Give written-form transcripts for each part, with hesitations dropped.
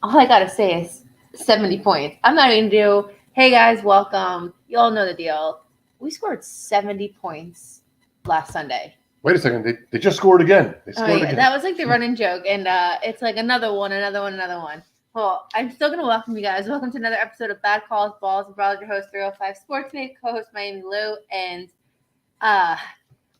All I gotta say is 70 points. I'm not even do. Hey guys, welcome. You all know the deal. We scored 70 points last Sunday. Wait a second. They just scored again. They Oh scored yeah, again. that was like the running joke, and it's like another one, another one, another one. Well, I'm still gonna welcome you guys. Welcome to another episode of Bad Calls, Balls, and Brawls. Your host, 305 Sportsmate, co-host Miami Lou, and uh,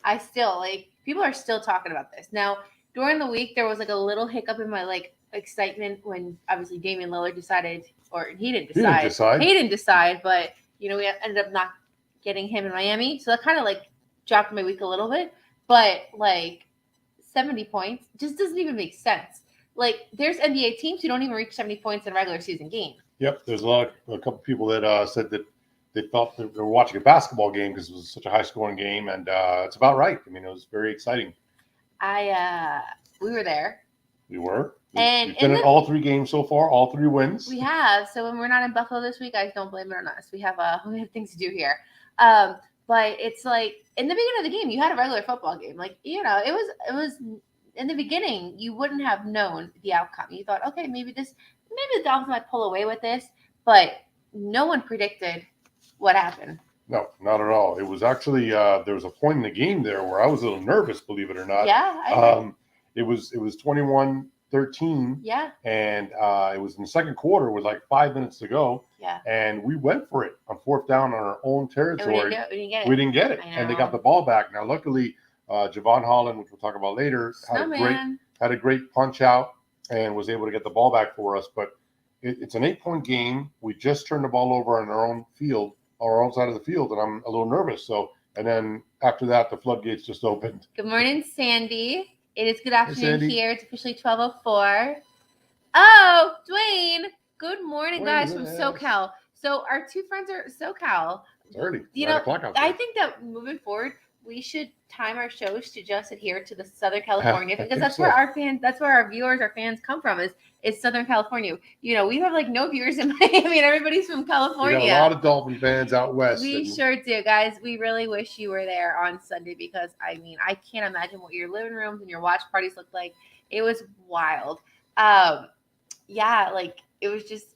I still like people are still talking about this now. During the week, there was like a little hiccup in my like excitement when obviously Damian Lillard decided, or he didn't He didn't decide, decide. he didn't decide, but we ended up not getting him in Miami, so that kind of like dropped my week a little bit. But like 70 points just doesn't even make sense. Like there's NBA teams who don't even reach 70 points in a regular season game. Yep. There's a couple people that said that they thought they were watching a basketball game because it was such a high scoring game, and it's about right. I mean, it was very exciting. We were there. We were. And We've been in all three games so far, all three wins. We have. So when we're not in Buffalo this week, guys, don't blame it on us. We have things to do here. But it's like in the beginning of the game, you had a regular football game. Like it was in the beginning, you wouldn't have known the outcome. You thought, okay, maybe the Dolphins might pull away with this, but no one predicted what happened. No, not at all. It was actually there was a point in the game there where I was a little nervous, believe it or not. Yeah, it was 21-13. Yeah. And it was in the second quarter with like 5 minutes to go. Yeah. And we went for it on fourth down on our own territory. We didn't get it. And they got the ball back. Now, luckily, Javon Holland, which we'll talk about later, had a great punch out and was able to get the ball back for us. But it's an 8-point game. We just turned the ball over on our own field, our own side of the field, and I'm a little nervous. So, and then after that, the floodgates just opened. Good morning, Sandy. It is good afternoon here. It's officially 12:04. Oh, Dwayne. Good morning, guys, from SoCal. So our two friends are SoCal. It's early. I think that moving forward, we should time our shows to just adhere to the Southern California because that's where our fans, that's where our viewers, our fans come from is Southern California. We have like no viewers in Miami and everybody's from California. We got a lot of Dolphin fans out west. We sure do, guys. We really wish you were there on Sunday because I can't imagine what your living rooms and your watch parties looked like. It was wild. Like it was just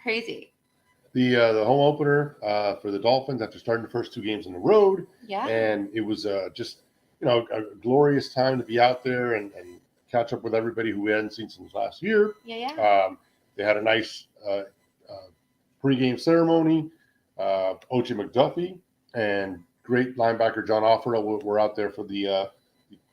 crazy. The home opener for the Dolphins after starting the first two games on the road. Yeah. And it was just, a glorious time to be out there and catch up with everybody who we hadn't seen since last year. Yeah. They had a nice pregame ceremony. O.J. McDuffie and great linebacker John Offerell were out there for the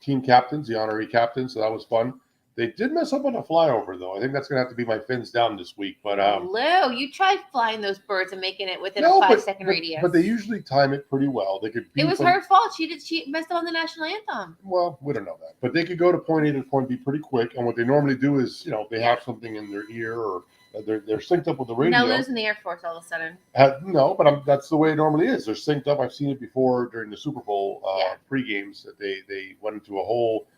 team captains, the honorary captains, so that was fun. They did mess up on a flyover, though. I think that's going to have to be my fins down this week. But Lou, you tried flying those birds and making it within a 5-second radius. But they usually time it pretty well. They could. It was her fault. She messed up on the national anthem. Well, we don't know that, but they could go to point A to point B pretty quick. And what they normally do is, they have something in their ear or they're synced up with the radio. Now Lou's in the Air Force all of a sudden. No, but that's the way it normally is. They're synced up. I've seen it before during the Super Bowl pre-games that they went into a whole,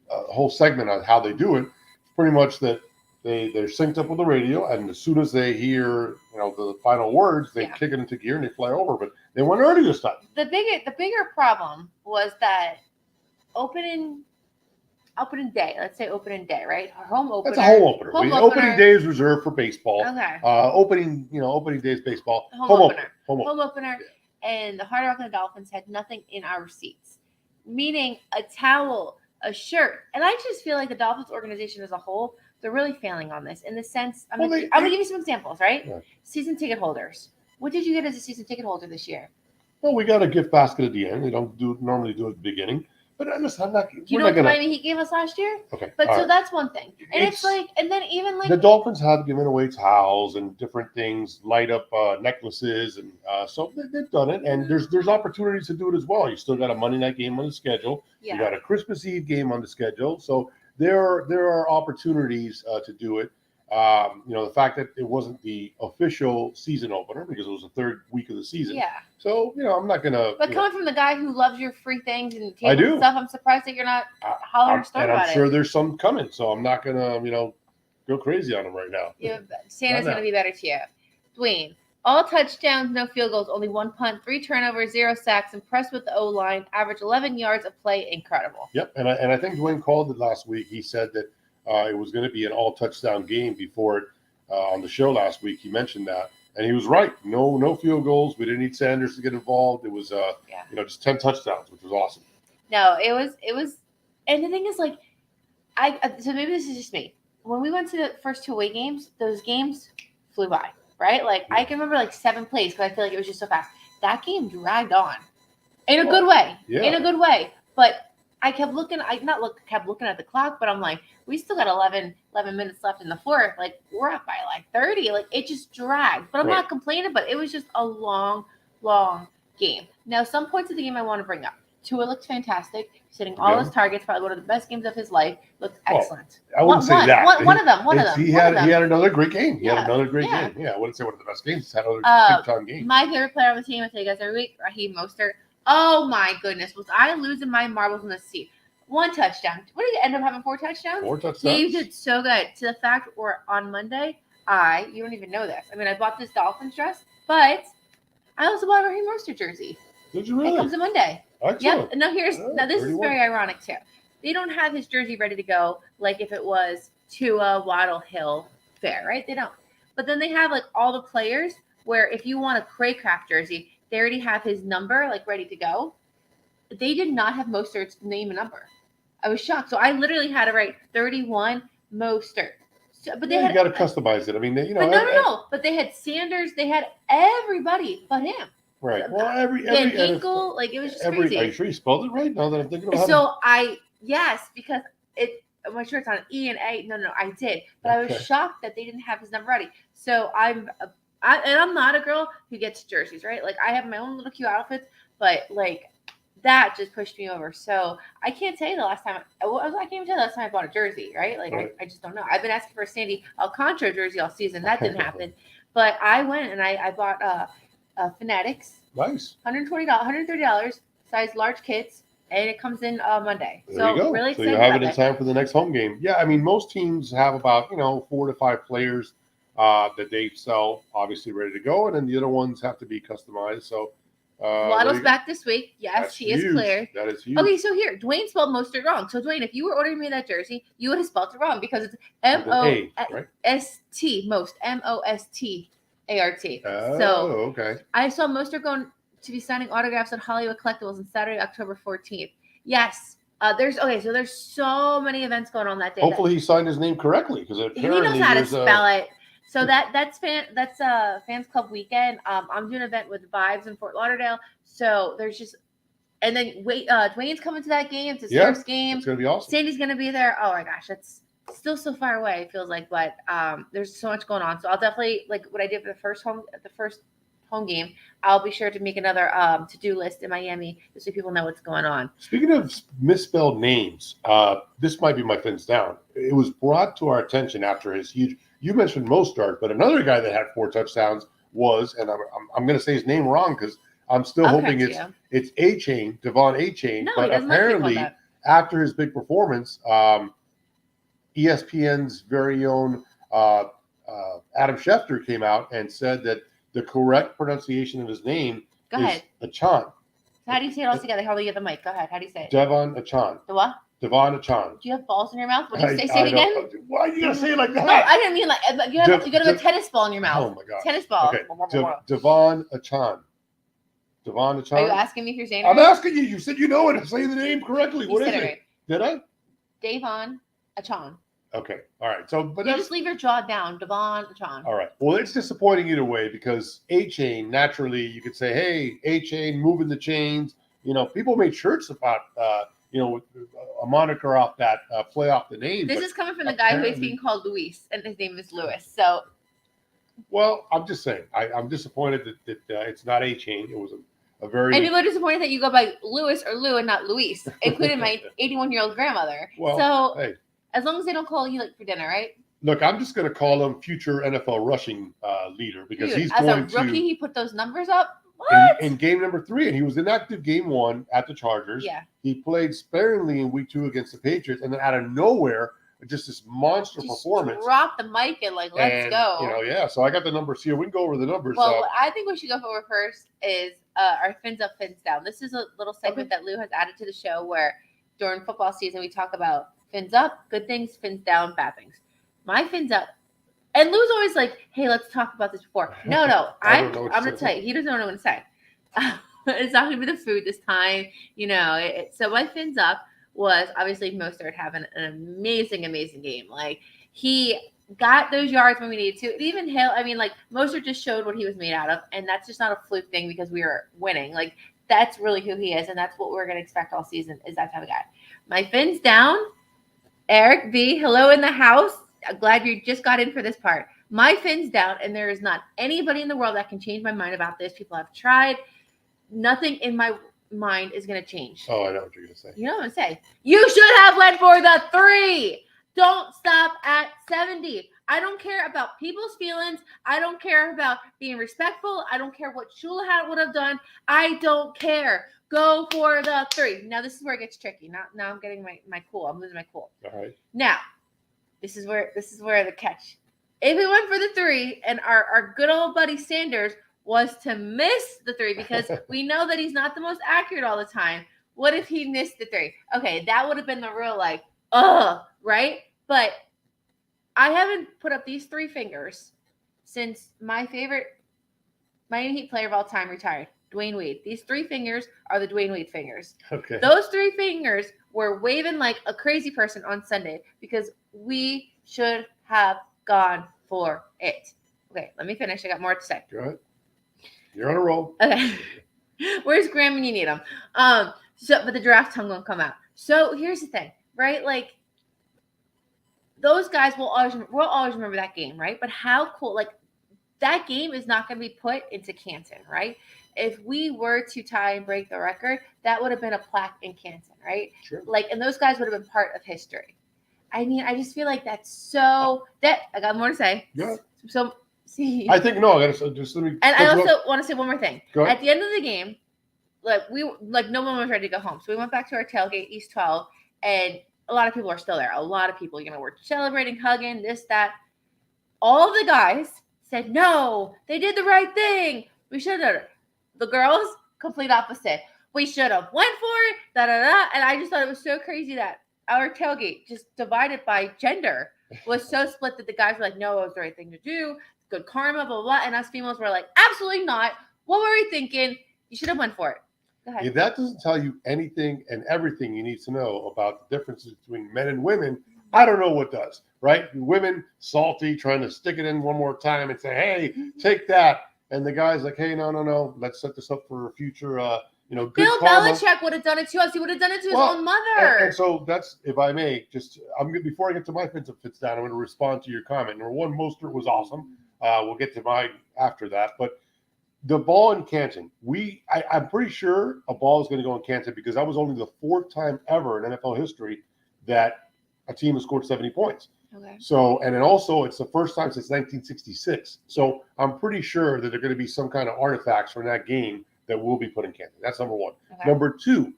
a whole segment on how they do it. It's pretty much that they're synced up with the radio, and as soon as they hear the final words, they kick it into gear and they fly over. But they went early this time. The bigger problem was that opening day. Let's say opening day, right? Home opener. That's a home opener. Opening day is reserved for baseball. Okay. Opening day is baseball. Home opener. And the Hard Rock and the Dolphins had nothing in our seats, meaning a towel, a shirt. And I just feel like the Dolphins organization as a whole, they're really failing on this in the sense. I'm going to give you some examples, right? Yeah. Season ticket holders. What did you get as a season ticket holder this year? Well, we got a gift basket at the end. They don't normally do it at the beginning. But listen, I'm not. You know what Miami Heat gave us last year? Okay. But so that's one thing. And it's like, and then even like the Dolphins have given away towels and different things, light up necklaces, and so they've done it. And there's opportunities to do it as well. You still got a Monday night game on the schedule. Yeah. You got a Christmas Eve game on the schedule. So there are opportunities to do it. The fact that it wasn't the official season opener because it was the third week of the season. Yeah. So, I'm not going to. But coming from the guy who loves your free things and tables and stuff, I'm surprised that you're not hollering about it. And I'm sure there's some coming. So I'm not going to, go crazy on them right now. Santa's going to be better to you. Dwayne, all touchdowns, no field goals, only 1 punt, 3 turnovers, 0 sacks, impressed with the O-line, average 11 yards of play, incredible. Yep. And I think Dwayne called it last week. He said that it was going to be an all-touchdown game before it on the show last week. He mentioned that. And he was right. No field goals. We didn't need Sanders to get involved. It was, just 10 touchdowns, which was awesome. No, it was. And the thing is, like, so maybe this is just me. When we went to the first 2 away games, those games flew by, right? Like, I can remember, like, 7 plays because I feel like it was just so fast. That game dragged on in a good way. Yeah. In a good way. But I kept looking. Kept looking at the clock, but I'm like, we still got 11 minutes left in the fourth. Like, we're up by like 30. Like, it just dragged. But I'm not complaining. But it was just a long game. Now, some points of the game I want to bring up. Tua looked fantastic, hitting all his targets. Probably one of the best games of his life. Looked excellent. I wouldn't say that. One of them. He had another great game. He had another great game. Yeah, I wouldn't say one of the best games. He's had another big-time game. My favorite player on the team, I tell you guys every week, Raheem Mostert. Oh, my goodness. Was I losing my marbles in the seat? 1 touchdown. What did he end up having? 4 touchdowns? 4 touchdowns. He did so good. To the fact where on Monday, you don't even know this. I mean, I bought this Dolphins dress, but I also bought a Raheem Mostert jersey. Did you really? It comes on Monday. Excellent. Yep. Now this is very ironic too. They don't have his jersey ready to go like if it was Tua, Waddle, Hill fair, right? They don't. But then they have like all the players where if you want a Craycraft jersey, they already have his number like ready to go. They did not have Mostert's name and number. I was shocked. So I literally had to write 31 Mostert. So, but they you got to customize it. I mean, But no. But they had Sanders. They had everybody but him. Right. Well, every Ginkle, like it was just crazy. Are you sure you spelled it right? Now that I'm thinking about it. Yes, because my shirt's on E and A. No, I did, but I was shocked that they didn't have his number ready. So I'm not a girl who gets jerseys, right? Like I have my own little cute outfits, but like that just pushed me over. So I can't tell you the last time. I can't even tell you the last time I bought a jersey, right? Like I just don't know. I've been asking for a Sandy Alcantara jersey all season. That didn't happen, but I went and I bought Fanatics. Nice. $130, size large kids, and it comes in Monday. There you go. Really excited. So you have it in time for the next home game. Yeah, I mean, most teams have about 4 to 5 players that they sell, obviously ready to go, and then the other ones have to be customized. So Waddle's back this week. Yes, he is cleared. That is huge. Okay, so here, Dwayne spelled Mostert wrong. So Dwayne, if you were ordering me that jersey, you would have spelled it wrong because it's MOST, most MOSTART. Oh, okay. I saw Mostert going to be signing autographs at Hollywood Collectibles on Saturday, October 14th. Yes. There's so many events going on that day. Hopefully he signed his name correctly because he knows how to spell it. So that's Fans Club weekend. I'm doing an event with Vibes in Fort Lauderdale. So there's just, and then Dwayne's coming to that game. It's his first game. It's gonna be awesome. Sandy's gonna be there. Oh my gosh, that's still so far away. It feels like, but there's so much going on. So I'll definitely, like what I did for the first home game, I'll be sure to make another to-do list in Miami just so people know what's going on. Speaking of misspelled names, this might be my fins down. It was brought to our attention after his huge. You mentioned Mostert, but another guy that had 4 touchdowns was, and I'm going to say his name wrong because I'm still hoping it's A-Chain, Devon A-Chain. No, but apparently, after his big performance, ESPN's very own Adam Schefter came out and said that the correct pronunciation of his name is Achan. How do you say it all together? How do you get the mic? Go ahead. How do you say it? Devon Achan. The what? Devon Achan. Do you have balls in your mouth? What did you say? Say it again. Why are you going to say it like that? No, I didn't mean like you have a tennis ball in your mouth. Oh, my God. Tennis ball. Okay. Devon Achan. Devon Achan. Are you asking me if you're saying it I'm right? asking you. You said you know it. I'm saying the name correctly. What is it? Right. Did I? Devon Achan. Okay. All right. So, but you just leave your jaw down. Devon Achan. All right. Well, it's disappointing either way because A-Chain, naturally, you could say, hey, A-Chain, moving the chains. People made shirts about, a moniker off that, play off the name. This is coming from the guy who is being called Luis, and his name is Lewis. So. Well, I'm just saying. I'm disappointed that it's not A-Chain. It was a very. And people are disappointed that you go by Lewis or Lou and not Luis, including my 81-year-old grandmother. Well, so, hey. As long as they don't call you for dinner, right? Look, I'm just going to call him future NFL rushing leader because he's going to. As a rookie, he put those numbers up. What? In game number 3, and he was inactive game 1 at the Chargers. Yeah. He played sparingly in week 2 against the Patriots, and then out of nowhere, just this monster performance. Drop the mic and let's go. So I got the numbers here. We can go over the numbers. Well, what I think we should go over first is our fins up, fins down. This is a little segment that Lou has added to the show where during football season we talk about Fins up, good things. Fins down, bad things. My fins up. And Lou's always like, hey, let's talk about this before. No. I'm going to tell you. He doesn't know what I'm going to say. It's not going to be the food this time. So my fins up was obviously Mostert having an amazing, amazing game. Like, he got those yards when we needed to. Even Hill, Mostert just showed what he was made out of. And that's just not a fluke thing because we were winning. Like, that's really who he is. And that's what we're going to expect all season is that type of guy. My fins down. Eric B., hello in the house. I'm glad you just got in for this part. My fins down, and there is not anybody in the world that can change my mind about this. People have tried. Nothing in my mind is going to change. Oh, I know what you're going to say. You know what I'm going to say? You should have went for the 3. Don't stop at 70. I don't care about people's feelings. I don't care about being respectful. I don't care what Shula would have done. I don't care. Go for the 3. Now, this is where it gets tricky. Now I'm getting my cool. I'm losing my cool. All right. Now, this is where the catch. If we went for the 3 and our good old buddy Sanders was to miss the 3 because we know that he's not the most accurate all the time. What if he missed the 3? Okay, that would have been the real right? But I haven't put up these 3 fingers since my favorite Miami Heat player of all time retired, Dwayne Wade. These 3 fingers are the Dwayne Wade fingers. Okay. Those 3 fingers were waving like a crazy person on Sunday because we should have gone for it. Okay, let me finish. I got more to say. Go ahead. You're on a roll. Okay. Where's Graham when you need him? But the draft tongue won't come out. So here's the thing, right? Like, those guys we'll always remember that game, right? But how cool, like, that game is not going to be put into Canton, right? If we were to tie and break the record, that would have been a plaque in Canton, right? Sure. Like, and those guys would have been part of history. I just feel like that's so that I got more to say. Yeah. So see, I think no. I gotta just let me. And I also want to say one more thing. Go ahead. At the end of the game, no one was ready to go home, so we went back to our tailgate, East 12, and a lot of people are still there. A lot of people, we're celebrating, hugging, this, that. All the guys said, no, they did the right thing. We should have. The girls, complete opposite. We should have went for it, da-da-da. And I just thought it was so crazy that our tailgate, just divided by gender, was so split that the guys were like, no, it was the right thing to do. Good karma, blah, blah, blah. And us females were like, absolutely not. What were we thinking? You should have went for it. Go ahead. If that doesn't tell you anything and everything you need to know about the differences between men and women, I don't know what does, right? Women salty, trying to stick it in one more time and say, hey, take that. And the guy's like, hey, no, let's set this up for a future, good Bill karma. Belichick would have done it to us. He would have done it to his own mother. And so that's, if I may, before I get to my fits down, I'm going to respond to your comment. Number one, Mostert was awesome. We'll get to mine after that. But the ball in Canton, I'm pretty sure a ball is going to go in Canton because that was only the 4th time ever in NFL history that a team has scored 70 points. Okay. So, and then also it's the first time since 1966. So I'm pretty sure that there are going to be some kind of artifacts from that game that will be put in Canton. That's number one. Okay. Number two,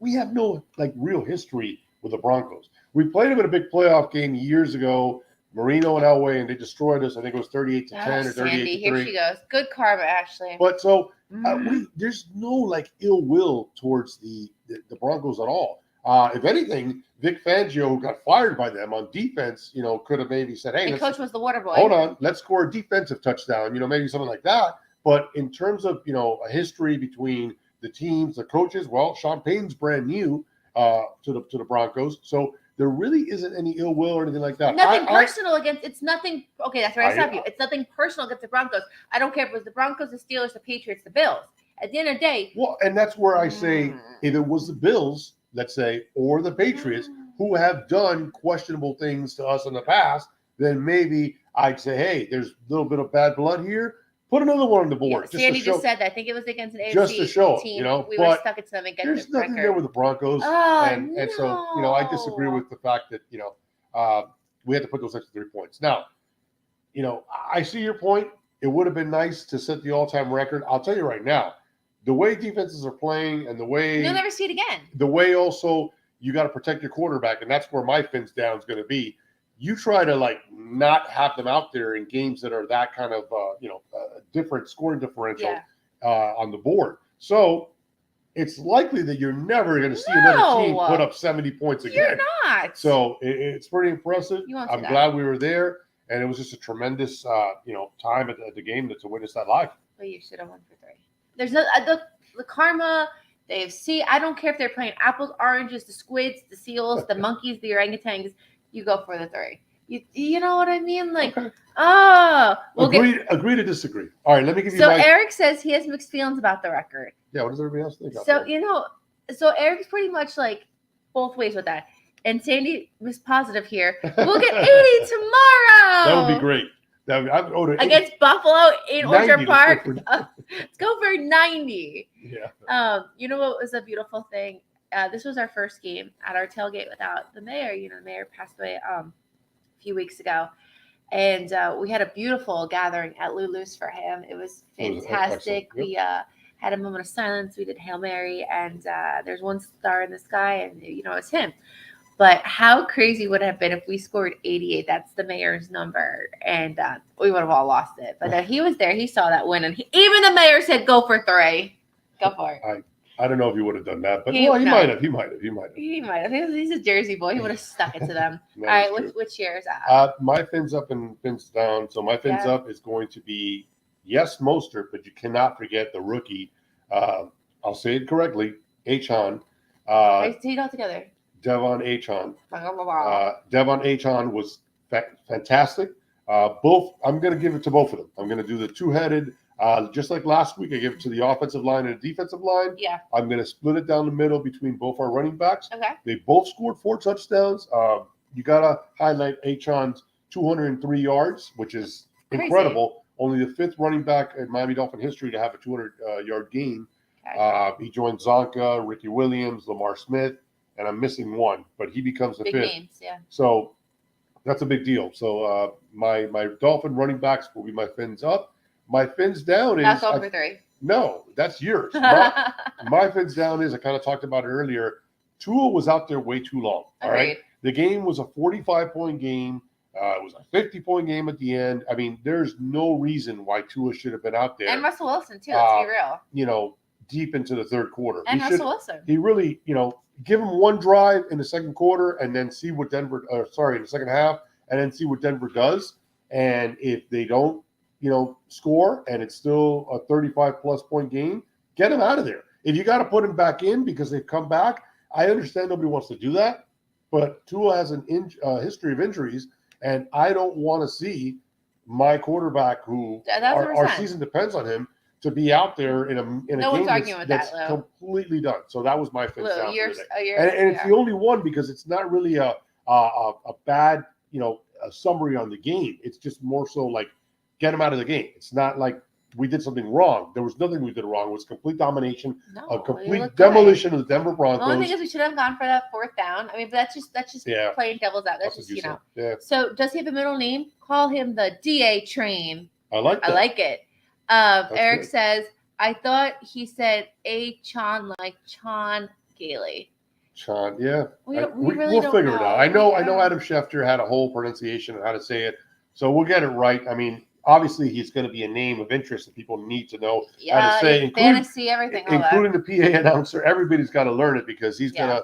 we have no real history with the Broncos. We played them in a big playoff game years ago, Marino and Elway, and they destroyed us. I think it was 38-10 or 38-3. Sandy, here she goes. Good karma, Ashley. But so there's no ill will towards the Broncos at all. If anything, Vic Fangio, who got fired by them on defense, could have maybe said, hey, the coach was the water boy. Hold on, let's score a defensive touchdown, maybe something like that. But in terms of, a history between the teams, the coaches, well, Sean Payton's brand new to the Broncos. So there really isn't any ill will or anything like that. Nothing personal against, it's nothing. Okay, that's where I stop you. It's nothing personal against the Broncos. I don't care if it was the Broncos, the Steelers, the Patriots, the Bills. At the end of the day. Well, and that's where I say if it was the Bills, let's say, or the Patriots who have done questionable things to us in the past, then maybe I'd say, hey, there's a little bit of bad blood here. Put another one on the board. Yeah, Sandy just said that. I think it was against an AFC just to show team. We were stuck it to them and get there's the nothing record. there with the Broncos. And so, I disagree with the fact that, we had to put those extra 3 points. Now, I see your point. It would have been nice to set the all-time record. I'll tell you right now, the way defenses are playing and the way you'll never see it again. The way also you got to protect your quarterback, and that's where my fins down is going to be. You try to not have them out there in games that are that kind of different scoring differential on the board. So it's likely that you're never going to see another team put up 70 points again. You're not. So it's pretty impressive. I'm glad we were there, and it was just a tremendous, time at the game to witness that live. But you should have won for 3. There's no the karma. The AFC. I don't care if they're playing apples, oranges, the squids, the seals, the monkeys, the orangutans. You go for the 3. You know what I mean? Like, okay. Agree to disagree. All right, let me give you. So Eric says he has mixed feelings about the record. Yeah, what does everybody else think? So Eric's pretty much like both ways with that. And Sandy was positive here. We'll get 80 tomorrow. That would be great. Against Buffalo in Orchard Park. Let's go for 90. Yeah. You know what was a beautiful thing? This was our first game at our tailgate without the mayor. You know, the mayor passed away a few weeks ago. And we had a beautiful gathering at Lulu's for him. It was fantastic. We had a moment of silence. We did Hail Mary, and there's one star in the sky, and, it's him. But how crazy would it have been if we scored 88? That's the mayor's number, and we would have all lost it. But he was there. He saw that win, and even the mayor said, go for 3. Go for it. I don't know if he would have done that, but he might have. He might have. He's a Jersey boy. He would have stuck it to them. All right, which year is that? My fins up and fins down. So my fins up is going to be, yes, Mostert, but you cannot forget the rookie. I'll say it correctly. Achon. Say it all together. Devon Achon. Devon Achon was fantastic. I'm going to give it to both of them. I'm going to do the two-headed. Just like last week, I gave it to the offensive line and the defensive line. Yeah. I'm going to split it down the middle between both our running backs. Okay. They both scored 4 touchdowns. You got to highlight Achon's 203 yards, which is incredible. Only the 5th running back in Miami Dolphin history to have a 200-yard game. Okay. He joined Zonka, Ricky Williams, Lamar Smith, and I'm missing one, but he becomes the 5th. Big names, yeah. So that's a big deal. So my Dolphin running backs will be my fins up. My fins down is that's over 3. No, that's yours. My fins down is, I kind of talked about it earlier. Tua was out there way too long. All right. The game was a 45-point game. It was a 50-point game at the end. I mean, there's no reason why Tua should have been out there. And Russell Wilson too. Let's be real. Deep into the third quarter. And Russell Wilson. He really, give him one drive in the second quarter and then see what in the second half, and then see what Denver does. And if they don't, score and it's still a 35-plus point game, get him out of there. If you got to put him back in because they've come back, I understand nobody wants to do that, but Tua has an history of injuries, and I don't want to see my quarterback, who our season depends on him, to be out there in a game that's completely done. So that was my fifth down for the day. And it's the only one because it's not really a bad, a summary on the game. It's just more so like, get him out of the game. It's not like we did something wrong. There was nothing we did wrong. It was complete domination, a complete demolition of the Denver Broncos. The only thing is we should have gone for that 4th down. I mean, but that's just playing devil's out. That's just, Yeah. So does he have a middle name? Call him the DA Train. I like that. I like it. Eric says, I thought he said Achon like Chon Gailey. Chon, yeah. We'll figure it out. I know Adam Schefter had a whole pronunciation of how to say it, so we'll get it right. I mean, obviously he's going to be a name of interest that people need to know how to say. Fantasy, everything, including the PA announcer. Everybody's got to learn it because he's gonna,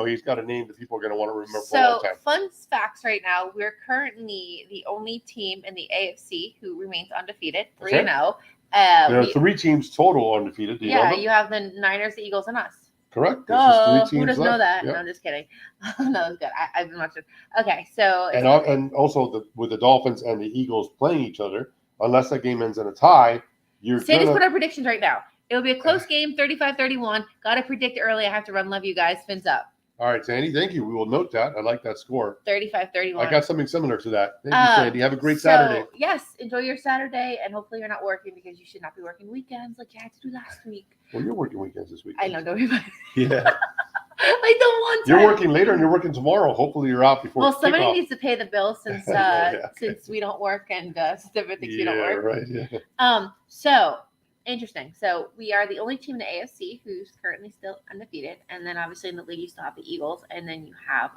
he's got a name that people are going to want to remember for a long time. Fun facts right now: we're currently the only team in the AFC who remains undefeated, 3-0. There are 3 teams total undefeated. Do you know them? You have the Niners, the Eagles, and us. Correct. Who doesn't know that? Yep. No, I'm just kidding. No, that's good. I've been watching. Okay, so and also with the Dolphins and the Eagles playing each other, unless that game ends in a tie, Sandy's put our predictions right now. It'll be a close game, 35-31. Got to predict early. I have to run. Love you guys. Fins up. All right, Sandy. Thank you. We will note that. I like that score. 35-31. I got something similar to that. Thank you, Sandy. Have a great Saturday. Yes, enjoy your Saturday, and hopefully you're not working because you should not be working weekends like you had to do last week. Well, you're working weekends this week. I know. Don't worry about it. Yeah. Like the one time. You're working later and you're working tomorrow. Hopefully you're out before. Well, somebody needs to pay the bills since since we don't work and Stephen thinks we don't work. Right. Yeah. So interesting. So we are the only team in the AFC who's currently still undefeated, and then obviously in the league you still have the Eagles, and then you have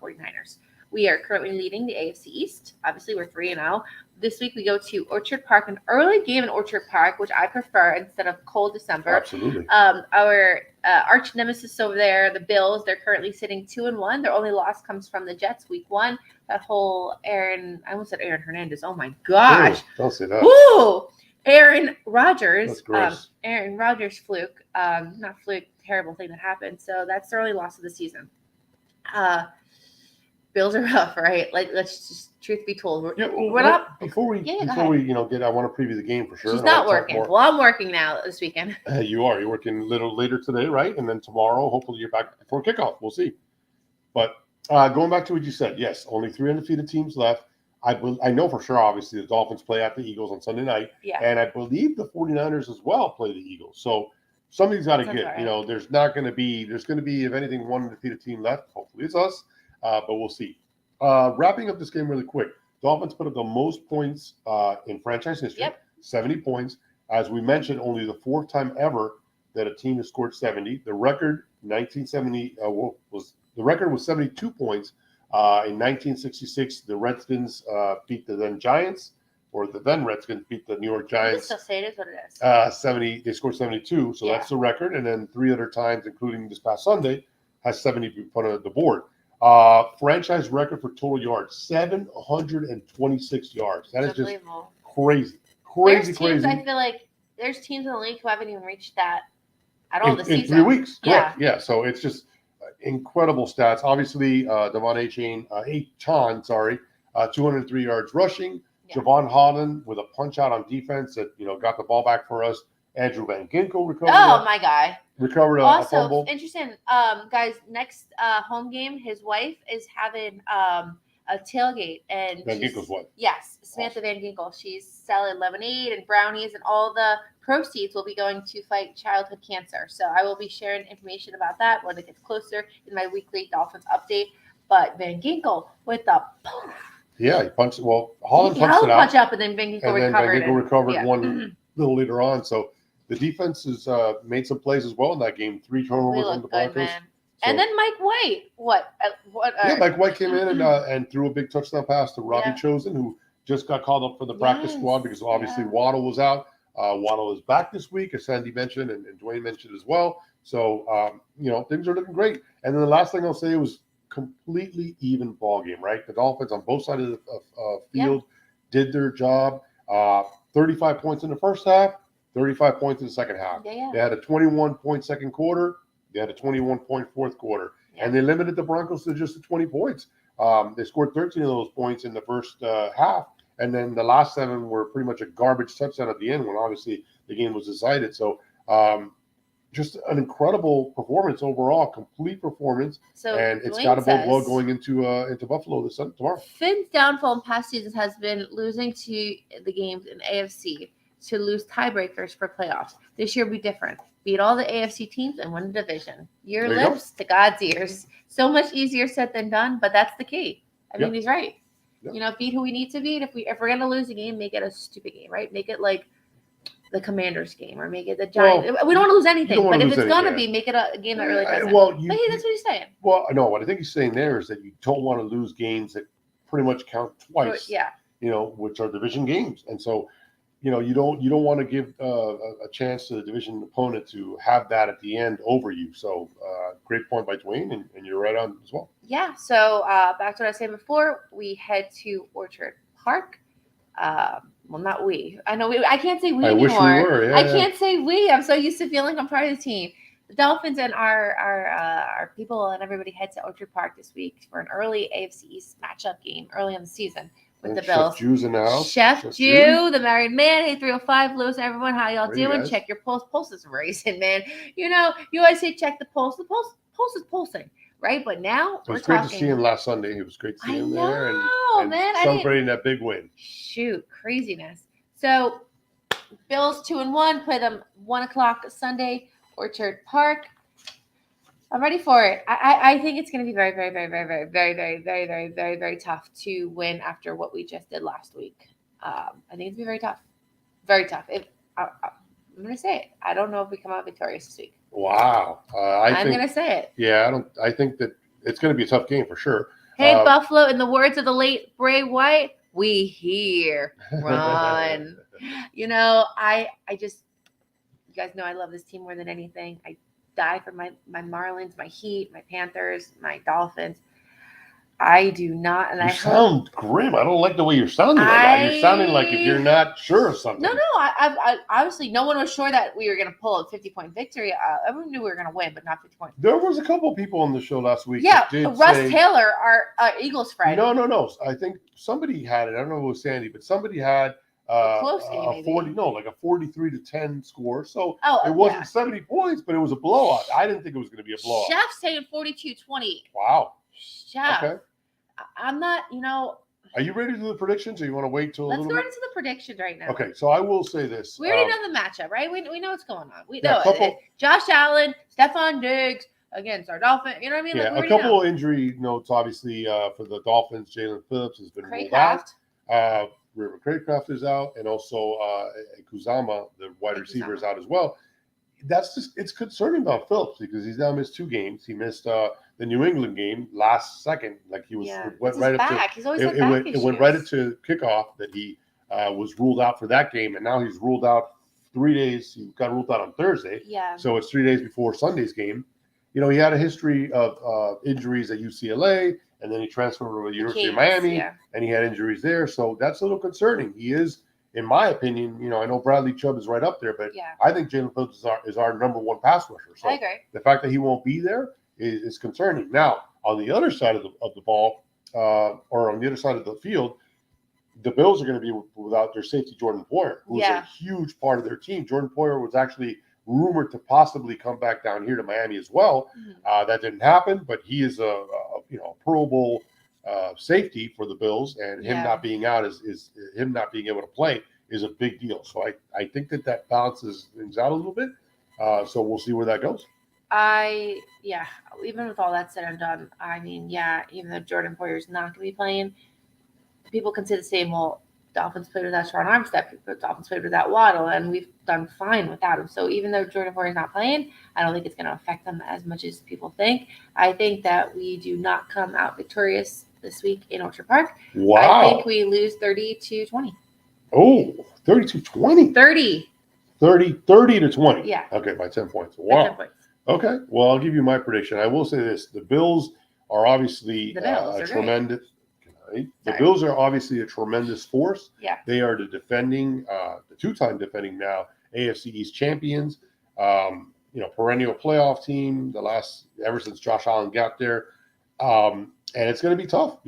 49ers. We are currently leading the AFC East. Obviously, we're 3-0. This week we go to Orchard Park, an early game in Orchard Park, which I prefer instead of cold December. Absolutely. Our arch nemesis over there, the Bills, they're currently sitting 2-1. Their only loss comes from the Jets week 1. That whole I almost said Aaron Hernandez. Oh my gosh. Ooh, don't say that. Woo! Aaron Rodgers. That's gross. Aaron Rodgers fluke. Not fluke, terrible thing that happened. So that's their only loss of the season. Bills are rough, right? Like, let's just truth be told, we're not. Before we get, I want to preview the game for sure. She's not working. Well, I'm working now this weekend. You are. You're working a little later today, right? And then tomorrow, hopefully, you're back before kickoff. We'll see. But going back to what you said, yes, only 3 undefeated teams left. I know for sure, obviously, the Dolphins play at the Eagles on Sunday night. Yeah. And I believe the 49ers as well play the Eagles. So somebody's got to get. Right. There's going to be, if anything, one undefeated team left. Hopefully, it's us. But we'll see. Wrapping up this game really quick. Dolphins put up the most points in franchise history, 70 points. As we mentioned, only the 4th time ever that a team has scored 70. The record 1970 was 72 points. In 1966, the Redskins beat the then Giants, or the then Redskins beat the New York Giants. Still say it is what it is. 70. They scored 72, so that's the record. And then 3 other times, including this past Sunday, has 70 been put on the board. Franchise record for total yards, 726 yards. That is just crazy. Crazy. I feel like there's teams in the league who haven't even reached that at all this season. In 3 weeks, correct. Yeah, so it's just incredible stats. Obviously, Devon Achane, 203 yards rushing. Yeah. Javon Holland with a punch-out on defense that, got the ball back for us. Andrew Van Ginkel recovered. Oh, my guy. Recovered a fumble. Also, interesting, guys, next home game, his wife is having a tailgate. And Van Ginkel's wife? Yes, Samantha Van Ginkel. She's selling lemonade and brownies, and all the proceeds will be going to fight childhood cancer. So I will be sharing information about that when it gets closer in my weekly Dolphins update. But Van Ginkel with the poof. Yeah, he punched. Well, Holland punched it out. Punch up, and then Van Ginkel recovered. Van Ginkel recovered one little later on. So the defense has made some plays as well in that game. 3 turnovers on the Broncos. So, and then Mike White. Mike White came in and threw a big touchdown pass to Robbie Chosen, who just got called up for the practice squad because obviously Waddle was out. Waddle is back this week, as Sandy mentioned, and Dwayne mentioned as well. So, things are looking great. And then the last thing I'll say was completely even ball game, right? The Dolphins on both sides of the field did their job. 35 points in the first half, 35 points in the second half. They had a 21-point second quarter. They had a 21-point fourth quarter. And they limited the Broncos to just 20 points. They scored 13 of those points in the first half. And then the last 7 were pretty much a garbage touchdown at the end when obviously the game was decided. So just an incredible performance overall, complete performance. So and it's got to bode well going into Buffalo tomorrow. Finn's downfall in past seasons has been losing to the games in AFC to lose tiebreakers for playoffs. This year will be different. Beat all the AFC teams and win the division. Your lips to God's ears. So much easier said than done, but that's the key. I mean, he's right. Yep. Beat who we need to beat. If we're gonna lose a game, make it a stupid game, right? Make it like the Commanders game, or make it the Giants. Well, we don't want to lose anything, but if it's gonna be, make it a game that really doesn't. But hey, that's what he's saying. Well, no, what I think he's saying there is that you don't want to lose games that pretty much count twice. Which are division games, and so. You don't want to give a chance to the division opponent to have that at the end over you. So great point by Dwayne, and you're right on as well. Yeah. So back to what I said before, we head to Orchard Park. Well, not we. I know I can't say we anymore. Wish we were. I can't say we. I'm so used to feeling I'm part of the team. The Dolphins and our people and everybody head to Orchard Park this week for an early AFC East matchup game early in the season. With the Bills. Chef Jew's in the house. Chef Jew, the married man. Hey, 305, Lewis, everyone. How y'all doing? Guys. Check your pulse. Pulse is racing, man. You always say check the pulse. The pulse is pulsing, right? But now it was great to see him last Sunday. It was great to see him there. And celebrating that big win. Shoot, craziness. So, Bills 2-1. Play them 1:00 Sunday, Orchard Park. I'm ready for it. I think it's going to be very, very, very, very, very, very, very, very, very, very, very tough to win after what we just did last week. I think it's going to be very tough. Very tough. I'm going to say it. I don't know if we come out victorious this week. Wow. I'm going to say it. Yeah, I think that it's going to be a tough game for sure. Hey, Buffalo, in the words of the late Bray Wyatt, we here. Run. I just, you guys know I love this team more than anything. I die for my Marlins, my Heat, my Panthers, my Dolphins. I do not, and you sound grim. I don't like the way you're sounding right now. You're sounding like if you're not sure of something. No. I obviously no one was sure that we were going to pull a 50-point victory. Everyone knew we were going to win, but not 50 points. There was a couple of people on the show last week. Yeah, Russ Taylor, our Eagles friend. No. I think somebody had it. I don't know if it was Sandy, but somebody had a close game, like a 43-10 score. So it wasn't 70 points, but it was a blowout. I didn't think it was going to be a blowout. Chef's saying 42-20. Wow. Chef. Okay. I'm not, Are you ready to do the predictions, or you want to wait till a little bit? Let's go into the predictions right now. Okay, so I will say this. We already know the matchup, right? We know what's going on. We know it. Josh Allen, Stephon Diggs against our Dolphins. You know what I mean? Yeah, a couple of injury notes, obviously, for the Dolphins. Jalen Phillips has been ruled out. River Craycraft is out, and also Kuzama, the wide receiver, is out as well. It's concerning about Phillips because he's now missed 2 games. He missed the New England game last second, like he was went right up to. He's always it went right into kickoff that he was ruled out for that game, and now he's ruled out 3 days. He got ruled out on Thursday. Yeah. So it's 3 days before Sunday's game. He had a history of injuries at UCLA, and then he transferred over to the University of Miami, and he had injuries there. So that's a little concerning. He is. In my opinion, I know Bradley Chubb is right up there, but I think Jalen Phillips is our number 1 pass rusher. So I agree. The fact that he won't be there is concerning. Now, on the other side of the ball, or on the other side of the field, the Bills are going to be without their safety, Jordan Poyer, who's a huge part of their team. Jordan Poyer was actually rumored to possibly come back down here to Miami as well. Mm-hmm. That didn't happen, but he is a Pro Bowl safety for the Bills, and him not being out is him not being able to play is a big deal. So I think that balances things out a little bit. So we'll see where that goes. Even with all that said and done, I mean, even though Jordan Poyer is not going to be playing, people can say the same. Well, Dolphins played without Sharon Armstead, Dolphins played without Waddle, and we've done fine without him. So even though Jordan Poyer is not playing, I don't think it's going to affect them as much as people think. I think that we do not come out victorious this week in Orchard Park. Wow. I think we lose 30-20. Oh, 30-20? 30 to 20. Yeah. Okay, by 10 points. Wow. 10 points. Okay, well, I'll give you my prediction. I will say this. The Bills are obviously a tremendous – the Bills are obviously a tremendous force. Yeah. They are the 2-time defending now AFC East champions, perennial playoff team, ever since Josh Allen got there. And it's going to be tough,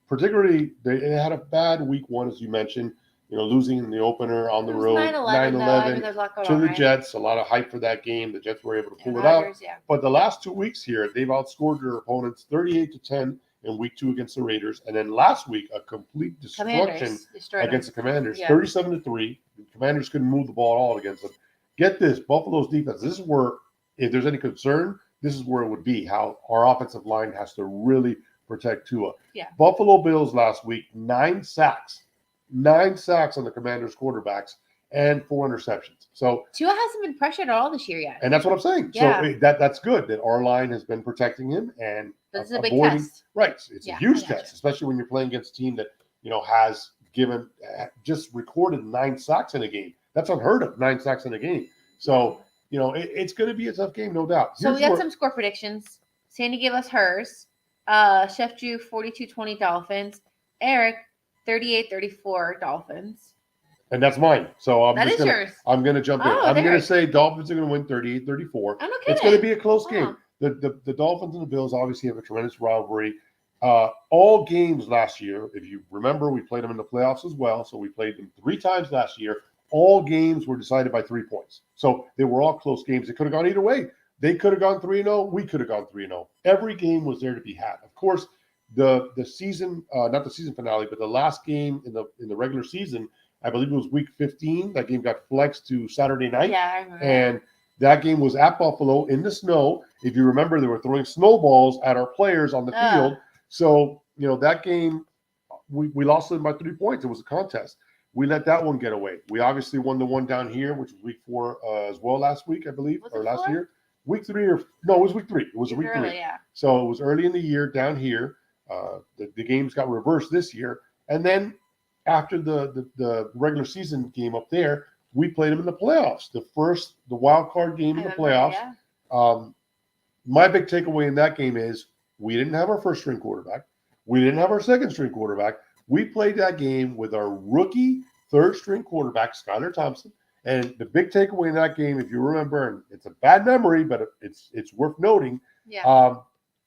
particularly they had a bad week 1, as you mentioned, losing in the opener on the road, 9-11 to the Jets. A lot of hype for that game. The Jets were able to pull it out. Yeah. But the last 2 weeks here, they've outscored their opponents 38-10 in week 2 against the Raiders. And then last week, a complete destruction against the Commanders, 37-3. The Commanders couldn't move the ball at all against them. Get this, Buffalo's defense. This is where, if there's any concern, this is where it would be, how our offensive line has to really protect Tua. Yeah. Buffalo Bills last week, 9 sacks. 9 sacks on the Commanders' quarterbacks and 4 interceptions. So Tua hasn't been pressured at all this year yet. And that's what I'm saying. Yeah. So that's good that our line has been protecting him and this is a big test. Right. It's a huge test, especially when you're playing against a team that, has just recorded 9 sacks in a game. That's unheard of, 9 sacks in a game. So, it's going to be a tough game, no doubt. So we got some score predictions. Sandy gave us hers. Chef Drew, 42-20 Dolphins. Eric, 38-34 Dolphins. And that's mine. So I'm yours. I'm going to jump in. I'm going to say Dolphins are going to win 38-34. It's going to be a close game. The Dolphins and the Bills obviously have a tremendous rivalry. All games last year, if you remember, we played them in the playoffs as well. So we played them 3 times last year. All games were decided by 3 points. So they were all close games. It could have gone either way. They could have gone 3-0. We could have gone 3-0. Every game was there to be had. Of course, the season, not the season finale, but the last game in the regular season, I believe it was week 15. That game got flexed to Saturday night. Yeah, I remember. And that game was at Buffalo in the snow. If you remember, they were throwing snowballs at our players on the field. So, that game, we lost them by 3 points. It was a contest. We let that one get away. We obviously won the one down here, which was week 4 as well last week, I believe, or last year. Week 3 it was week 3. It was week 3. Yeah. So it was early in the year down here. The games got reversed this year. And then after the regular season game up there, we played them in the playoffs. The wild card game in the playoffs. My big takeaway in that game is we didn't have our first string quarterback. We didn't have our second string quarterback. We played that game with our rookie third string quarterback, Skylar Thompson. And the big takeaway in that game, if you remember, and it's a bad memory, but it's worth noting. Yeah.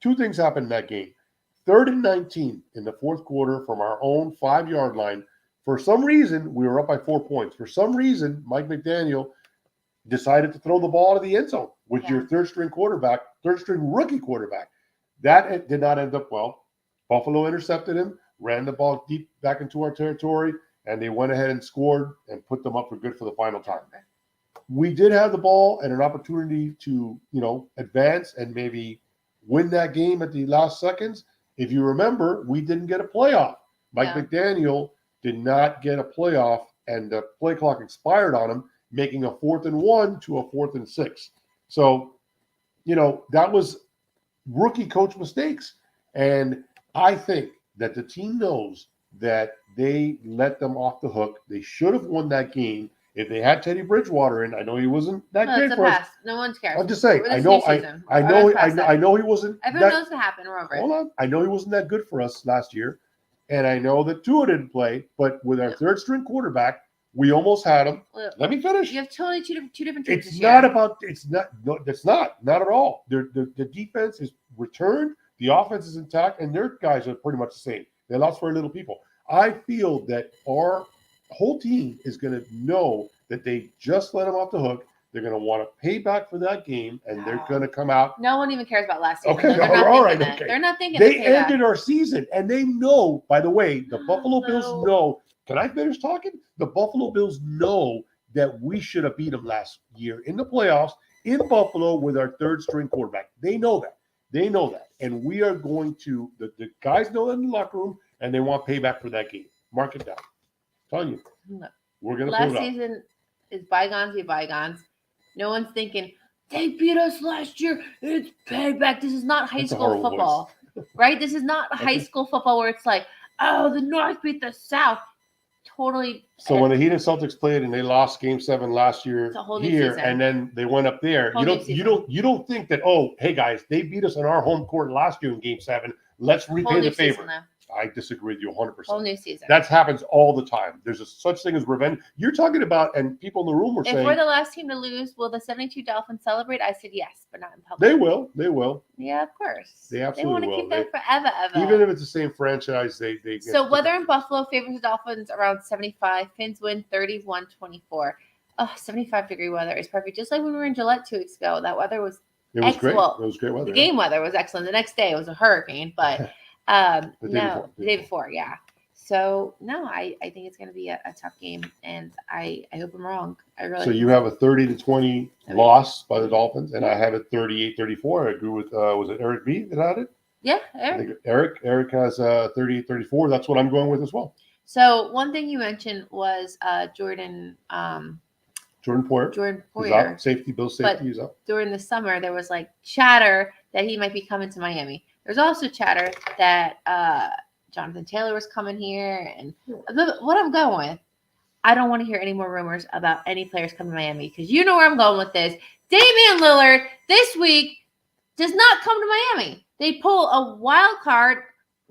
Two things happened in that game. 3rd and 19 in the fourth quarter from our own 5-yard line. For some reason, we were up by 4 points. For some reason, Mike McDaniel decided to throw the ball to the end zone with your third string rookie quarterback. That did not end up well. Buffalo intercepted him, ran the ball deep back into our territory, and they went ahead and scored and put them up for good for the final time. We did have the ball and an opportunity to, advance and maybe win that game at the last seconds. If you remember, we didn't get a playoff. Mike McDaniel did not get a playoff, and the play clock expired on him, making a 4th and 1 to a 4th and 6. So, that was rookie coach mistakes. And I think that the team knows that they let them off the hook. They should have won that game. If they had Teddy Bridgewater in, I know he wasn't that great for us. No one cares. I'm just saying. I know he wasn't. Everyone knows what happened. We're over it. Hold on. I know he wasn't that good for us last year, and I know that Tua didn't play. But with our third string quarterback, we almost had him. Let me finish. You have totally two different teams. It's not about. It's not. No, that's not at all. The defense is returned. The offense is intact, and their guys are pretty much the same. They lost very little people. I feel that our whole team is going to know that they just let them off the hook. They're going to want to pay back for that game, and they're going to come out. No one even cares about last season. Okay, all right. Okay. They're not thinking they ended our season, and they know, by the way, the Buffalo Bills know. Can I finish talking? The Buffalo Bills know that we should have beat them last year in the playoffs in Buffalo with our third string quarterback. They know that. And we are going to, the guys know that in the locker room, and they want payback for that game. Mark it down. I'm telling you. We're going to pull it Last season is bygones be bygones. No one's thinking, they beat us last year. It's payback. This is not high school football, right? This is not high school football where it's like, oh, the North beat the South. Totally. So when the Heat and Celtics played and they lost Game 7 last year here, and then they went up there, you don't think that, oh, hey guys, they beat us on our home court last year in Game 7. Let's repay the favor. I disagree with you 100%. Whole new season. That happens all the time. There's a such thing as revenge. You're talking about, and people in the room were saying, if we're the last team to lose, will the 72 Dolphins celebrate? I said yes, but not in public. They will. Yeah, of course. They absolutely will. They want to keep that forever, ever. Even if it's the same franchise, they So weather in Buffalo favors the Dolphins around 75. Fins win 31-24. Oh, 75-degree weather is perfect. Just like when we were in Gillette 2 weeks ago. That weather was excellent. Great. It was great weather. The game weather was excellent. The next day it was a hurricane, but the day before, yeah. So no, I think it's going to be a tough game, and I hope I'm wrong. I really. So you have a 30-20 loss by the Dolphins, and I have it 38-34. I agree with was it Eric B that had it? Yeah, Eric has 38-34. That's what I'm going with as well. So one thing you mentioned was Jordan Poyer. He's out. Bills safety, he's out. During the summer, there was like chatter that he might be coming to Miami. There's also chatter that Jonathan Taylor was coming here. And what I'm going with, I don't want to hear any more rumors about any players coming to Miami because you know where I'm going with this. Damian Lillard this week does not come to Miami. They pull a wild card,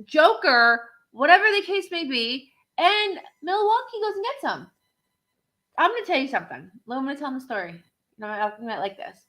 joker, whatever the case may be, and Milwaukee goes and gets him. I'm going to tell you something. I'm going to tell him the story. I'm like this.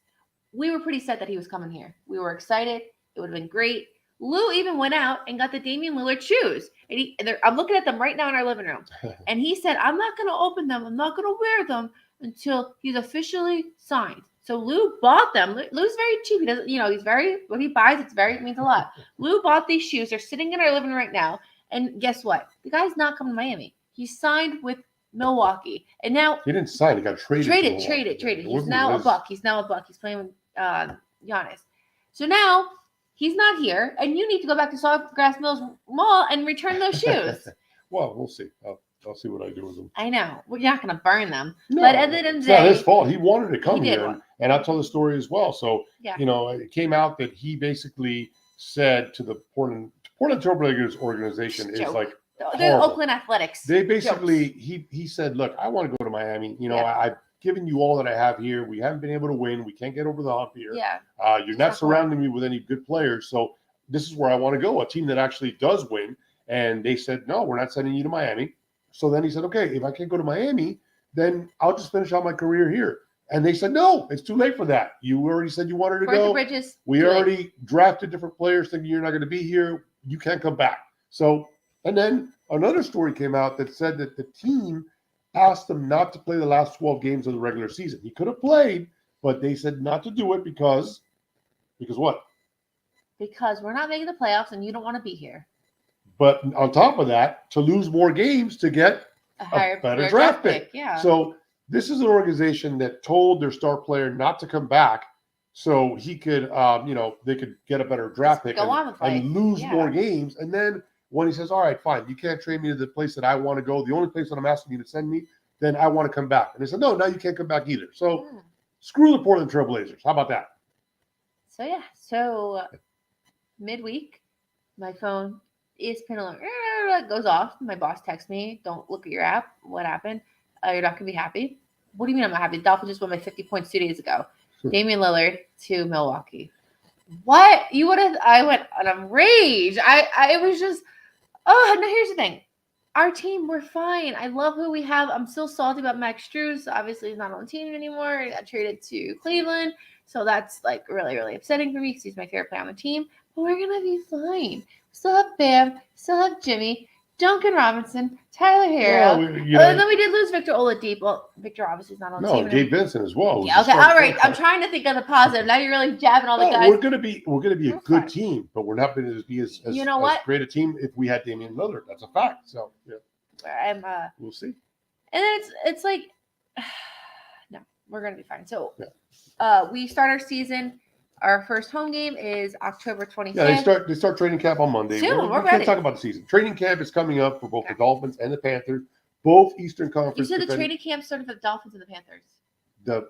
We were pretty set that he was coming here. We were excited. It would have been great. Lou even went out and got the Damian Lillard shoes. And I'm looking at them right now in our living room. And he said, I'm not going to open them. I'm not going to wear them until he's officially signed. So Lou bought them. Lou's very cheap. He doesn't, he's very, what he buys, it means a lot. Lou bought these shoes. They're sitting in our living room right now. And guess what? The guy's not coming to Miami. He signed with Milwaukee. And now he didn't sign. He got traded. Traded. He's now a Buck. He's playing with Giannis. So now he's not here, and you need to go back to Sawgrass Mills Mall and return those shoes. Well, we'll see. I'll see what I do with them. I know. Well, you're not going to burn them. No, but at the end of the day, it's not his fault. He wanted to come here, and I'll tell the story as well. So, yeah. It came out that he basically said to Portland Trailblazers organization is like the Oakland Athletics. They basically he said, look, I want to go to Miami. You know, I've given you all that I have here. We haven't been able to win. We can't get over the hump here. Yeah. You're not surrounding me with any good players. So this is where I want to go, a team that actually does win. And they said, no, we're not sending you to Miami. So then he said, okay, if I can't go to Miami, then I'll just finish out my career here. And they said, no, it's too late for that. You already said you wanted to go. We already drafted different players thinking you're not going to be here. You can't come back. So, and then another story came out that said that the team asked him not to play the last 12 games of the regular season. He could have played, but they said not to do it because what? Because we're not making the playoffs and you don't want to be here. But on top of that, to lose more games to get a better draft pick. Yeah. So this is an organization that told their star player not to come back so he could, they could get a better draft pick and lose more games. And then when he says, all right, fine, you can't trade me to the place that I want to go, the only place that I'm asking you to send me, then I want to come back. And they said, no, now you can't come back either. So screw the Portland Trailblazers. How about that? So midweek, my phone ESPN alert goes off. My boss texts me, don't look at your app. What happened? You're not going to be happy. What do you mean I'm not happy? The Dolphins just won by 50 points 2 days ago. Damian Lillard to Milwaukee. What? I went on a rage. It was just, no, here's the thing. Our team, we're fine. I love who we have. I'm still salty about Max Strus. Obviously, he's not on the team anymore. He got traded to Cleveland. So that's like really, really upsetting for me because he's my favorite player on the team. But we're going to be fine. Still have Bam. Still have Jimmy. Duncan Robinson, Tyler Hero. And then we did lose Victor Oladipo. Well, Victor obviously is not on the team. No, Gabe Vincent as well. Yeah, okay, all right. I'm trying to think of the positive. Now you're really jabbing all the guys. We're gonna be a good team, but we're not going to be as great a team if we had Damian Lillard. That's a fact. So yeah, we'll see. And then it's like, no, we're gonna be fine. So we start our season. Our first home game is October 25th. Yeah, they start training camp on Monday. Soon, we can't talk about the season. Training camp is coming up for both the Dolphins and the Panthers, both Eastern Conference. You said the training camp started for the Dolphins and the Panthers. The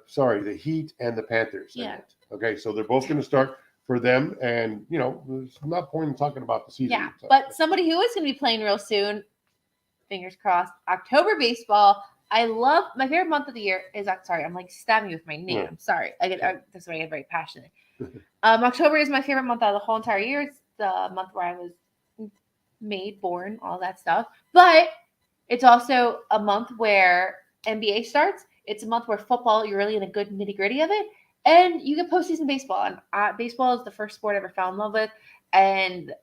Heat and the Panthers. Yeah. Okay, so they're both going to start for them, and there's not point in talking about the season. Yeah, but somebody who is going to be playing real soon, fingers crossed, October baseball. I love my favorite month of the year is sorry, I'm like stabbing you with my name. I'm sorry. That's why I get very passionate. October is my favorite month out of the whole entire year. It's the month where I was born, all that stuff. But it's also a month where NBA starts. It's a month where football, you're really in a good nitty gritty of it. And you get postseason baseball. And baseball is the first sport I ever fell in love with. And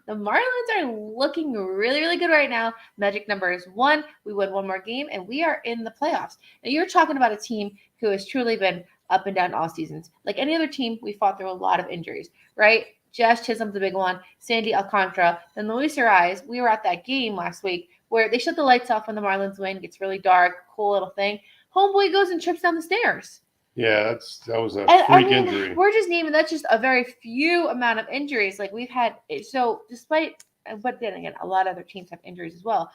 the Marlins are looking really, really good right now. Magic number is 1. We win one more game, and we are in the playoffs. Now, you're talking about a team who has truly been up and down all seasons. Like any other team, we fought through a lot of injuries, right? Josh Chisholm's the big one. Sandy Alcantara. Then Luis Ariz. We were at that game last week where they shut the lights off when the Marlins win. It gets really dark. Cool little thing. Homeboy goes and trips down the stairs. Yeah, that was a freak injury. We're just naming that's just a very few amount of injuries. Like we've had so despite, but then again, a lot of other teams have injuries as well.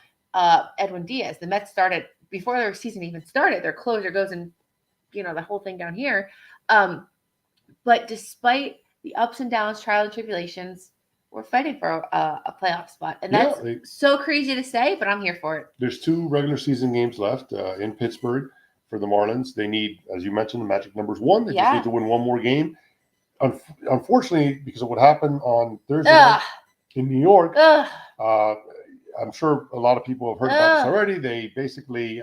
Edwin Diaz, the Mets started before their season even started. Their closer goes and the whole thing down here. But despite the ups and downs, trials and tribulations, we're fighting for a playoff spot, and that's so crazy to say, but I'm here for it. There's 2 regular season games left in Pittsburgh. For the Marlins, they need, as you mentioned, the magic number's 1. They just need to win one more game. Unfortunately, because of what happened on Thursday night in New York, I'm sure a lot of people have heard about this already. They basically,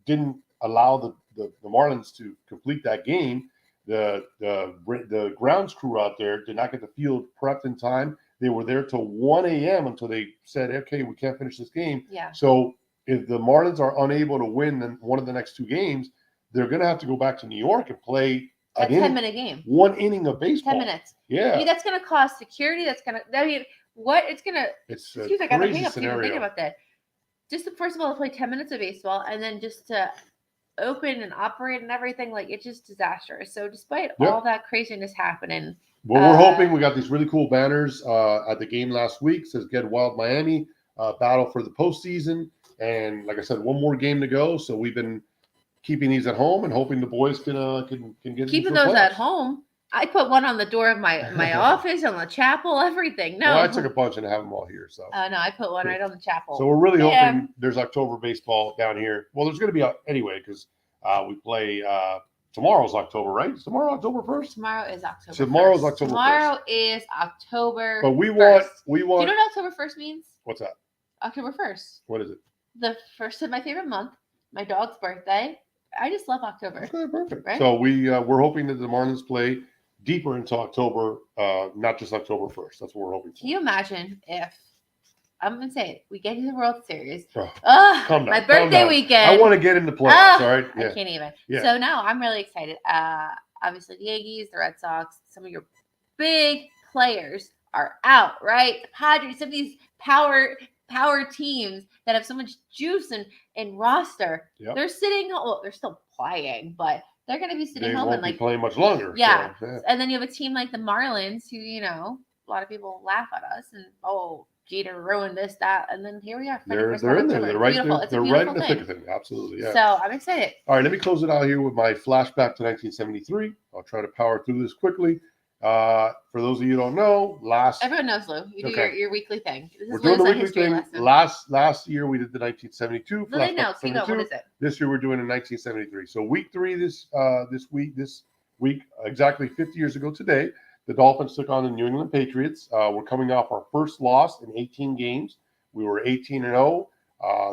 didn't allow the Marlins to complete that game. The grounds crew out there did not get the field prepped in time. They were there till 1 a.m. until they said, okay, we can't finish this game. Yeah. So if the Marlins are unable to win one of the next 2 games, they're going to have to go back to New York and play a 10-minute game. 1 inning of baseball. 10 minutes. Yeah. I mean, that's going to cost security. It's a crazy scenario. Thinking about that. Just first of all, to play 10 minutes of baseball and then just to open and operate and everything, like it's just disastrous. So despite all that craziness happening. Well, we're hoping. We got these really cool banners at the game last week. It says Get Wild Miami, battle for the postseason. And like I said, one more game to go. So we've been keeping these at home and hoping the boys can get keeping those at home. I put one on the door of my office, on the chapel, everything. No, well, I took a bunch and have them all here. So no, I put one right on the chapel. So we're really hoping there's October baseball down here. Well, there's going to be anyway because we play. Tomorrow's October, right? Is tomorrow October 1st? Tomorrow is October. Tomorrow's October 1st. Tomorrow is October. But we 1st. want. Do you know what October 1st means? What's that? October 1st. What is it? The first of my favorite month. My dog's birthday. I just love October. Okay, perfect. Right? So we're hoping that the Marlins play deeper into October, not just October 1st. That's what we're hoping for. Can you imagine if I'm gonna say it? We get to the World Series. Calm down, my birthday weekend. I want to get into playoffs. All right. Yeah. I can't even. Yeah. So no, I'm really excited. Obviously the Yankees, the Red Sox, some of your big players are out, right? The Padres, some of these power teams that have so much juice and roster. Yep. They're sitting. Well, they're still playing, but they're going to be sitting home and like playing much longer. Yeah. And then you have a team like the Marlins, who a lot of people laugh at us and Jeter ruined this, that, and then here we are. They're in there. They're right. They're right in the thick of it. Absolutely. Yeah. So I'm excited. All right, let me close it out here with my flashback to 1973. I'll try to power through this quickly. For those of you who don't know, everyone knows, Lou. You do your weekly thing. We're doing the weekly thing. Last year we did the 1972. No, they know. What is it? This year we're doing in 1973. So week 3 this week, exactly 50 years ago today, the Dolphins took on the New England Patriots. We're coming off our first loss in 18 games. We were 18-0.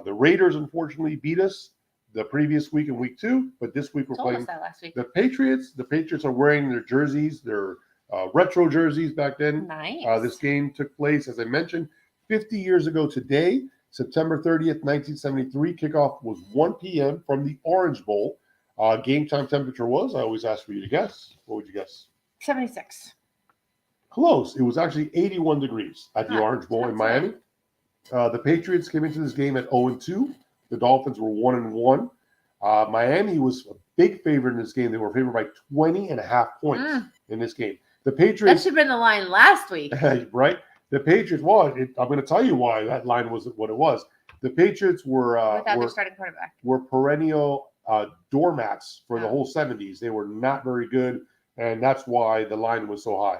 The Raiders unfortunately beat us the previous week in week 2, but this week we're playing last week. The Patriots. The Patriots are wearing their jerseys, their retro jerseys back then. Nice. This game took place, as I mentioned, 50 years ago today, September 30th, 1973. Kickoff was 1 p.m. from the Orange Bowl. Game time temperature was, I always ask for you to guess. What would you guess? 76. Close. It was actually 81 degrees at the Orange Bowl in Miami. The Patriots came into this game at 0-2. The Dolphins were 1-1. Miami was a big favorite in this game. They were favored by 20.5 points in this game. The Patriots. That should have been the line last week. Right? The Patriots, I'm going to tell you why that line was what it was. The Patriots were their starting quarterback. Were perennial doormats for the whole 70s. They were not very good, and that's why the line was so high.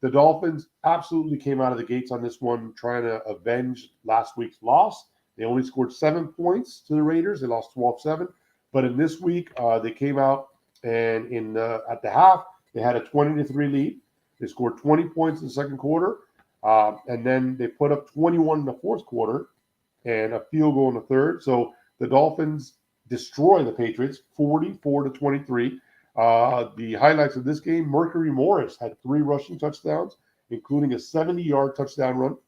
The Dolphins absolutely came out of the gates on this one, trying to avenge last week's loss. They only scored 7 points to the Raiders. They lost 12-7. But in this week, they came out, and at the half, they had a 20-3 lead. They scored 20 points in the second quarter, and then they put up 21 in the fourth quarter and a field goal in the third. So the Dolphins destroy the Patriots 44-23. The highlights of this game, Mercury Morris had 3 rushing touchdowns, including a 70-yard touchdown run.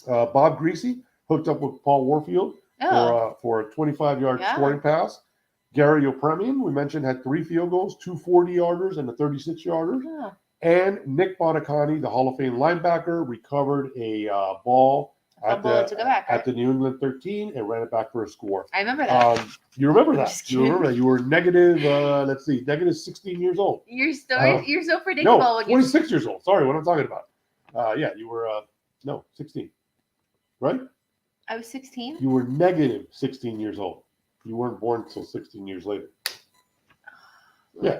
Bob Greasy hooked up with Paul Warfield for a 25-yard scoring pass. Gary Opremian, we mentioned, had 3 field goals, 2 40-yarders and a 36-yarder. Yeah. And Nick Bonacani, the Hall of Fame linebacker, recovered a ball at the New England 13 and ran it back for a score. I remember that. You remember that? You were negative, negative 16 years old. You're so predictable. No, 26 years old. Sorry, what I'm talking about. You were, 16. Right? I was 16? You were negative 16 years old. You weren't born until 16 years later. Yeah.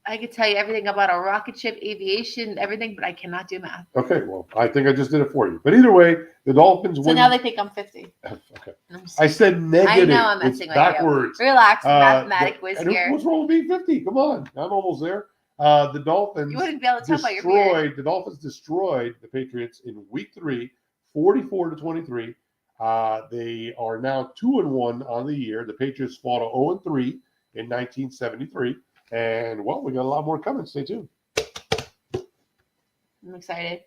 I could tell you everything about a rocket ship, aviation, everything, but I cannot do math. Okay, well, I think I just did it for you. But either way, the Dolphins win. So now they think I'm 50. Okay. I said negative. I know I'm messing with backwards. You. Relax, mathematic whiz here. What's wrong with being 50? Come on. I'm almost there. The Dolphins you wouldn't be able to tell by your beard. The Dolphins destroyed the Patriots in week 3, 44-23. They are now 2-1 on the year. The Patriots fought 0-3 in 1973. And, well, we got a lot more coming. Stay tuned. I'm excited.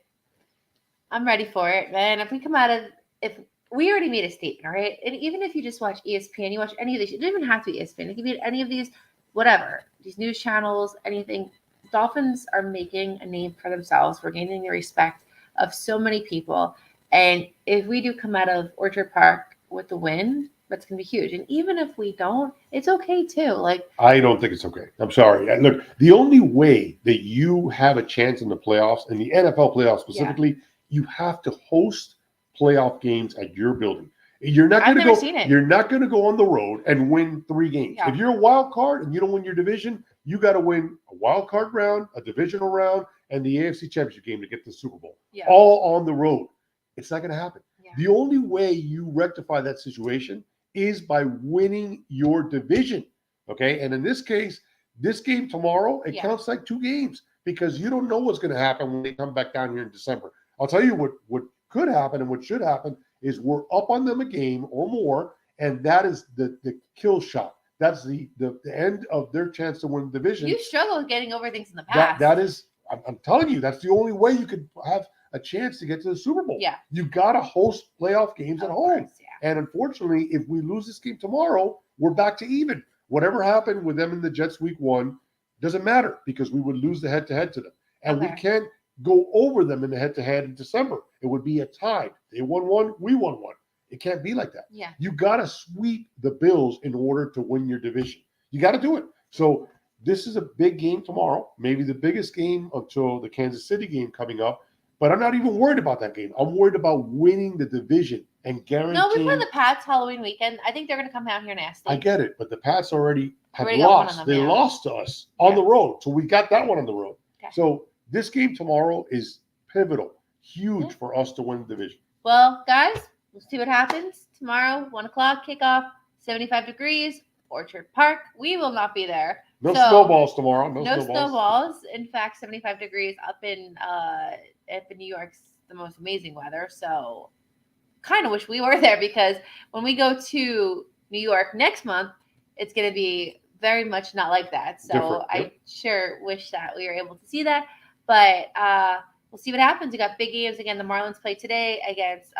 I'm ready for it, man. If we already made a statement, all right? And even if you just watch ESPN, you watch any of these, it doesn't even have to be ESPN. It could be any of these, whatever, these news channels, anything. Dolphins are making a name for themselves. We're gaining the respect of so many people. And if we do come out of Orchard Park with the win, that's going to be huge. And even if we don't, it's okay too. I don't think it's okay. I'm sorry. Look, the only way that you have a chance in the playoffs, in the NFL playoffs specifically, you have to host playoff games at your building. You're not going to go on the road and win 3 games. Yeah. If you're a wild card and you don't win your division, You got to win a wild card round, a divisional round, and the AFC Championship game to get to the Super Bowl. Yeah. All on the road. It's not going to happen. Yeah. The only way you rectify that situation is by winning your division. Okay. And in this case, this game tomorrow, it counts like 2 games because you don't know what's going to happen when they come back down here in December. I'll tell you what could happen and what should happen is we're up on them a game or more, and that is the kill shot. That's the end of their chance to win the division. You struggle with getting over things in the past. That is, I'm telling you, that's the only way you could have a chance to get to the Super Bowl. Yeah. You got to host playoff games at home. Course, yeah. And unfortunately, if we lose this game tomorrow, we're back to even. Whatever happened with them in the Jets week 1 doesn't matter because we would lose the head-to-head to them. And we can't go over them in the head-to-head in December. It would be a tie. They won 1, we won 1. It can't be like that. Yeah. You got to sweep the Bills in order to win your division. You got to do it. So this is a big game tomorrow, maybe the biggest game until the Kansas City game coming up. But I'm not even worried about that game. I'm worried about winning the division and guaranteeing. No, we play the Pats Halloween weekend. I think they're going to come down here nasty. I get it, but the Pats already have lost. They lost to us on the road. So we got that one on the road. Okay. So this game tomorrow is pivotal, huge for us to win the division. Well, guys, we'll see what happens tomorrow. 1 o'clock kickoff, 75 degrees, Orchard Park. We will not be there. No snowballs tomorrow. No snowballs. In fact, 75 degrees up in New York's the most amazing weather. So kind of wish we were there because when we go to New York next month, it's going to be very much not like that. So I sure wish that we were able to see that. But we'll see what happens. We got big games again. The Marlins play today against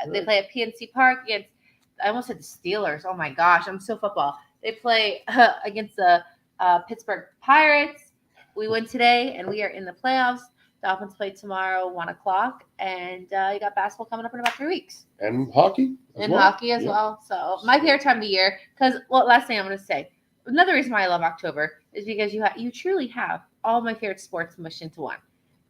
they play at PNC Park against, I almost said the Steelers. Oh my gosh, I'm so football. They play against the Pittsburgh Pirates. We win today and we are in the playoffs. Dolphins play tomorrow, 1 o'clock, and you got basketball coming up in about 3 weeks. And hockey as well. So my favorite time of the year, because, last thing I'm going to say, another reason why I love October is because you truly have all my favorite sports mushed into one.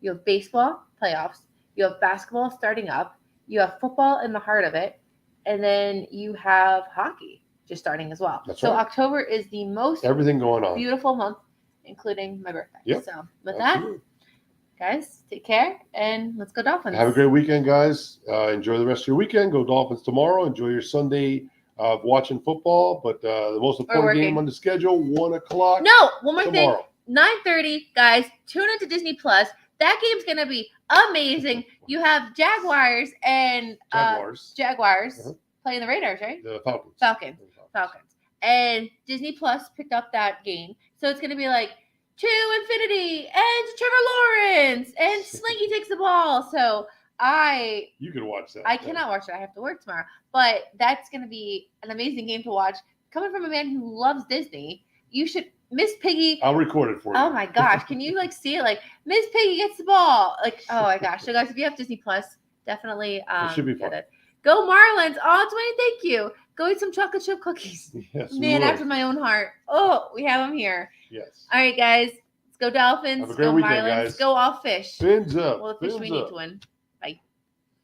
You have baseball, playoffs. You have basketball starting up. You have football in the heart of it. And then you have hockey just starting as well. That's so right. October is the most everything going on, beautiful month, including my birthday. Yep. So with that, guys, take care and let's go Dolphins. Have a great weekend, guys. Enjoy the rest of your weekend. Go Dolphins tomorrow. Enjoy your Sunday watching football. But the most important game on the schedule, 1 o'clock. No, one more tomorrow. Thing. 9:30, guys. Tune into Disney Plus. That game's gonna be amazing. You have Jaguars and Jaguars playing the Raiders, right? The Falcons. And Disney Plus picked up that game, so it's gonna be like to infinity and to Trevor Lawrence and Slinky takes the ball. So you can watch that. I cannot watch it. I have to work tomorrow, but that's gonna be an amazing game to watch. Coming from a man who loves Disney, you should. Miss Piggy. I'll record it for you. Oh my gosh. Can you see it? Miss Piggy gets the ball. Oh my gosh. So guys, if you have Disney Plus, definitely it should be fun. Go Marlins. Oh, Dwayne, thank you. Go eat some chocolate chip cookies. Yes. Man after my own heart. Oh, we have them here. Yes. All right, guys. Let's go Dolphins. Have a great weekend, Marlins. guys. Go all fish. Fins up. Well, the fish we need to win.